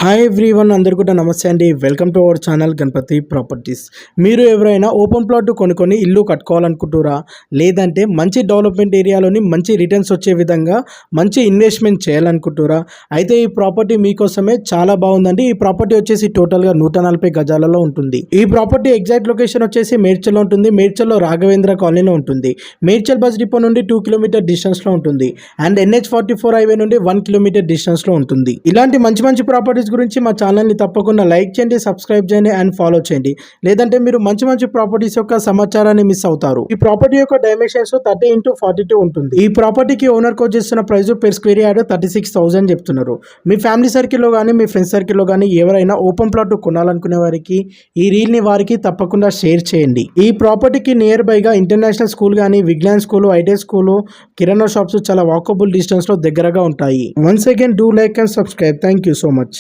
Hi everyone, అందరు కూడా నమస్తే అండి. Welcome to our channel Ganapathi properties. మీరు ఎవరైనా ఓపెన్ ప్లాట్ కొనుక్కొని ఇల్లు కట్టుకోవాలనుకుంటురా, లేదంటే మంచి డెవలప్మెంట్ ఏరియాలోని మంచి రిటర్న్స్ వచ్చే విధంగా మంచి ఇన్వెస్ట్మెంట్ చేయాలనుకుంటురా, అయితే ఈ ప్రాపర్టీ మీకోసమే చాలా బాగుందండి. ఈ ప్రాపర్టీ వచ్చేసి టోటల్గా 140 గజాలలో ఉంటుంది. ఈ ప్రాపర్టీ ఎగ్జాక్ట్ లొకేషన్ వచ్చేసి మేడ్చల్లో ఉంటుంది. మేడ్చల్లో రాఘవేంద్ర కాలనీలో ఉంటుంది. మేడ్చల్ బస్ డిపో నుండి 2 కిలోమీటర్ డిస్టెన్స్లో ఉంటుంది. అండ్ NH44 హైవే నుండి 1 కిలోమీటర్ డిస్టెన్స్లో ఉంటుంది. ఇలాంటి మంచి మంచి ప్రాపర్టీస్ గురించి మా ఛానల్ని తప్పకుండా లైక్ చేయండి, సబ్స్క్రైబ్ చేయండి అండ్ ఫాలో చేయండి. లేదంటే మీరు మంచి మంచి ప్రాపర్టీస్ యొక్క సమాచారాన్ని మిస్ అవుతారు. ఈ ప్రాపర్టీ యొక్క డైమెన్షన్స్ 30x42 ఉంటుంది. ఈ ప్రాపర్టీకి ఓనర్ కోట్ చేస్తున్న ప్రైస్ per స్క్వేర్ యార్డ్ 36,000 చెప్తున్నారు. మీ ఫ్యామిలీ సర్కిల్లో కానీ మీ ఫ్రెండ్స్ సర్కిల్లో కానీ ఎవరైనా ఓపెన్ ప్లాట్ కొనాలనుకునే వారికి ఈ రీల్ని వారికి తప్పకుండా షేర్ చేయండి. ఈ ప్రాపర్టీకి నియర్ బైగా ఇంటర్నేషనల్ స్కూల్ కానీ, Vignan school, IT school, kirana shops చాలా వాకబుల్ డిస్టెన్స్లో దగ్గరగా ఉంటాయి. Once again do like and subscribe. Thank you so much.